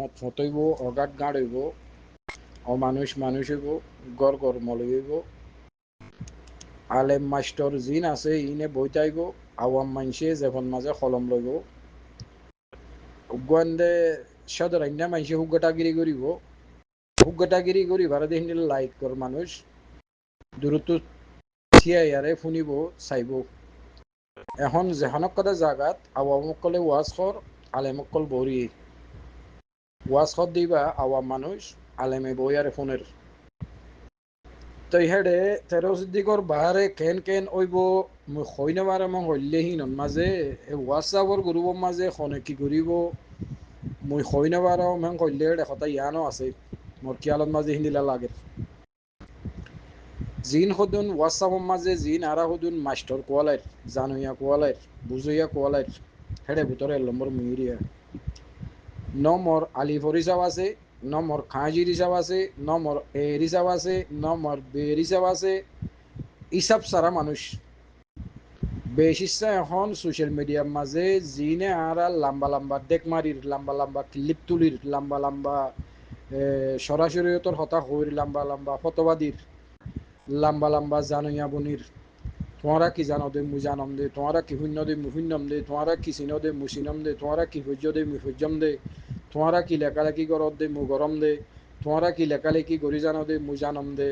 ফট ফটইব অগাট গাঁড় হইব অমানুষ মানুষ হইব গড় গড় মল হইব আলেম মাস্টর জিন আছে ইনে বইতাইব আওয়াম মানসে যেমন মাঝে কলম লইব উগান্ডে সদরাইনা মানসে হুগাটাগিরি করিব হুগাটাগিরি করি ভারত হিন্দিল লাইক কর মানুষ দূরত্ব থিয়াইয়ারে শুনিব চাইব এখন যেখনক কটা জাগাত আওয়ামকলে ওয়াজ কর আলেমকল বরি ওয়াজ কর দিবা আওয়াম মানুষ আলেমে বইয়ারে ফোনের তো ইহাডে তেরো সিদ্দিকর বাহারে কেন কেন ওইব মই হইনে বারে মং হইলেহীন মাঝে হোয়াটসআপর গ্রুপর মাঝে খনে কি করিব মই হইনে বারে মং কইলে এখতা ইয়ানো আছে মোর কিয়ালত মাঝে হিন্দিলা লাগে জিন সদুন হোয়াটসআপর মাঝে জিন আরা সদুন মাস্টার কোয়ালাইর জানুইয়া কোয়ালাইর বুঝইয়া কোয়ালাইর হেডে ভিতরে নম্বর মুহিরিয়া নম্বর আলিফর হিসাব আছে নম্বর খাঁজির হিসাব আছে নম্বর এর হিসাব আছে নম্বর বের হিসাব আছে হিসাব সারা মানুষ বেশ ইচ্ছা এখন সোশ্যাল মিডিয়ার মাঝে জিনে আরা লম্বা লম্বা ডেক মারির লম্বা লম্বা ক্লিপ তুলির লম্বা লম্বা সরাসরিয়তর হতা হইর লম্বা লম্বা ফতবাদীর লম্বা লম্বা জানুইয়া বনির তোমরা কি জানো দে মুই জানম দে তোমরা কি শূন্য দে মুই শূন্যম দে তোমরা কি চিনো দে মুই চিনম দে তোমরা কি সূর্য দে মুই সূর্যম দে তোমরা কি লেখালেখি করত দে মুই গরম দে তোমরা কি লেখালেখি করি জানো দে মুই জানম দে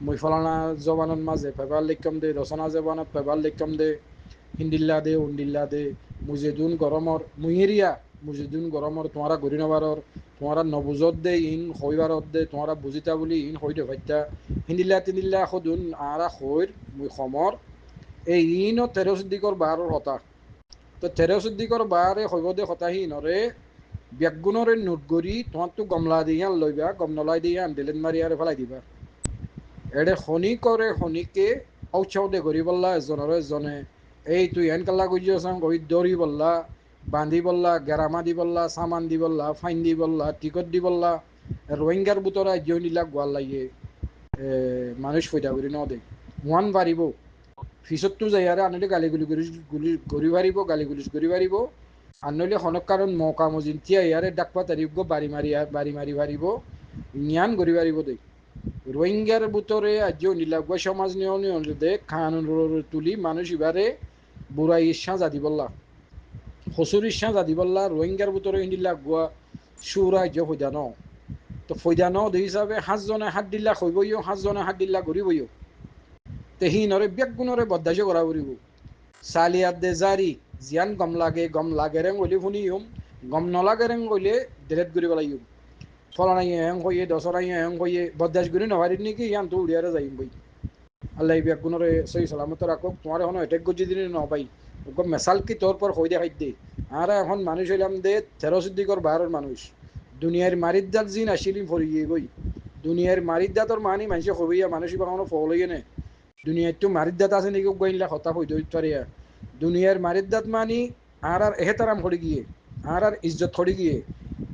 মুই ফলানা জবানের মাঝে পেপার লিখম দে রচনা জবানত পেপার লিখম দে হিন্দিল্লা দে উন্দিল্লা দে মুজেদুন গরমর মুহিরিয়া মুজেদুন গরমর তোমরা গরি নবারর তোমরা নবুজত দে ইন হইবারত দে তোমরা বুজিতা বলি ইন হইতে ভাইতা হিন্দিল্লা তিনিল্লা সদুন আরা হইর মুই সমর এই ইনো তেরো সিদ্দিকর বাহারের হতা তো তেরো সিদ্দিকর বাহারে হইব দে হতাহি নরে ব্যাগুণরে নোট করি তোমার তো গমলা দিয়ে লইবা গমনলাই দিয়ে দিলেন মারি আর ফেলাই দিবা এডে শনি করে শনিকে ঔষধে করি বললা এজনের এজনে এই তুই এন কাল্লা গুজিয়ান কই দৌড়ি বললা বান্ধি বললা গেরামা দি বললা সামান দি বললা ফাইন দি বললা টিকট দি বললা রোহিঙ্গার বুতরা জয়নিলা গোয়াল লাগিয়ে মানুষ ফইটা করি ন দে ওয়ান পারিব ফিসতো যাইয়ারে আনলে গালিগুলি গড়ি পারিব গালিগুলিস গড়ি পারিব আনলে হনক কারণ মৌকা মজিন তিয়া ইয়ারে ডাকপা তারিব বাড়ি মারি পারিব জ্ঞান গড়ি পারিব দে রোহিঙ্গার বুতরে আজ নীলাগুয়া সমাজ নিয়ন দে খান তুলি মানুষ এবারে বুড়াই ইচ্ছা জাদি বললা হসুর ইচ্ছা জাদি বললা রোহিঙ্গার বুতরে নীলাগুয়া সুরা আজ ফৈদা ন তো ফৈদা ন দে হিসাবে সাতজনে হাত দিল্লা খইবইও সাতজনে হাত দিল্লা ঘুরিবইও তে হি নরে বেগুণরে বদাস্য করা ফুরিব চালিয়াত দে জারি জিয়ান গম লাগে রেং হইলে শুনিম গম নলাগে রেং হইলে ডিলেট কৰিব লাগিব ফলানাই হেং কইয়ে দশরাই হেং কইয়ে বদাস গুরি নভারির নাকি ইয়ান তো উড়িয়ারে যাইম বই আল্লাহ বেগুণরে সই সালামত রাখক তোমার এখন এটেক গজি দিনে নপাই ওকে মেসাল কি তোর পর হই দেখাই দে আর এখন মানুষ হইলাম দে তেরো সিদ্দিকর বাহারের মানুষ দুনিয়ার মারিদ্দাত জিন আসিলি ফরিয়ে গই দুনিয়ার মারিদ্দাতর মানি মানুষে হইয়া মানুষ এখনো ফল হইয়ে নে দুনিয়ার তো মারিদ্দাত আছে নাকি গইলা হতা হই ধরিয়া দুনিয়ার মারিদ্দাত মানি আর এহেতারাম করে গিয়ে আর ইজ্জত করে গিয়ে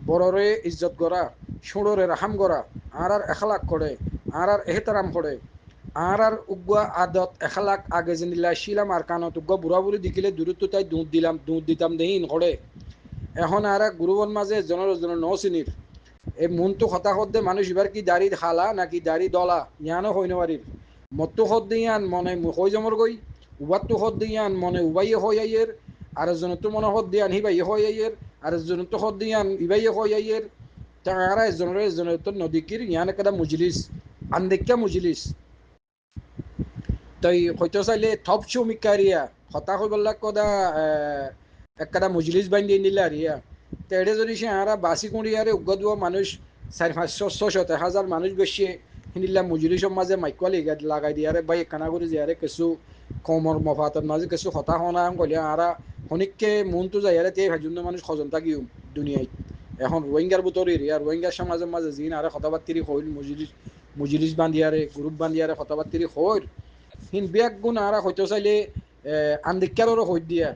বড়রে ইজ্জত করা সুড়রে রাহাম করা আর এখলাক করে আর এহেতারাম করে আর উগুয়া আদত এখলাক আগে জেনিলা শিলাম আর কানত উগুয়া বুড়া বুড়ি দেখিলে দূরত্ব তাই দুধ দিতাম দেহিন করে এখন আর গুরুবন মাঝে জনের ন চিনির এই মনটো হতাশত দে মানুষ এবার কি দাড়ি খালা নাকি দাড়ি দলা ইয়ানো হই নবারির মতো হদ দিয়ান মনে হই জমর গই উবারতো হদ দিয়ান মনে উবাইয়ে হই আইয়ের আর জনতো মনে হদ দিয়ান হিবাইয়ে হই আইয়ের আর জনতো হদ দিয়ান ইবাইয়ে হই আইয়ের তারা জনের তো নদীকির ইয়ান একটা মুজলিস আন্দেক্কা মুজলিস তাই হয়তো চাইলে থপ চুমিকারিয়া হতা হই বললা কদা একটা মুজলিস বাইন্দি নিলে আরিয়া তেড়ে যদি সে আরা বাসি কুড়িয়ারে উগ্গদুয়া মানুষ 400-500-600 মানুষ বেশি হিনিল্লা মুজুরি মাঝে মাইকুয়ালি লাগাই দিয়ারে বাই কানা করে যারে কিছু কমর মফাতের মাঝে কিছু হতা হনা কইলে আরা হনিককে মনটো যাইয়ারে তে ভাজুন মানুষ খজন থাকিও দুনিয়ায় এখন রোহিঙ্গার বুতর এরিয়া রোহিঙ্গার সমাজের মাঝে জিন আরে কথাবার্তিরি হইল মুজলিস বান্ধিয়ারে গ্রুপ বান্ধিয়ারে কথাবার্তিরি হইল হিন বিয়াক গুণ আরা হয়তো চাইলে আন্দিক্যারও হই দিয়া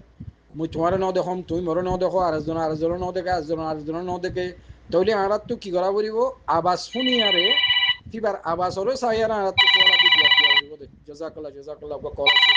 মুই তোমার ন দেখম তুমি মোর ন দেখো আরেকজনের ন দেখে আরেকজনের ন দেখে তাহলে আরাত তো কি করা পড়িব আবাস শুনি আরে কিবার আবাসরও চাই আর আরাত তো জজাকাল্লাহ কল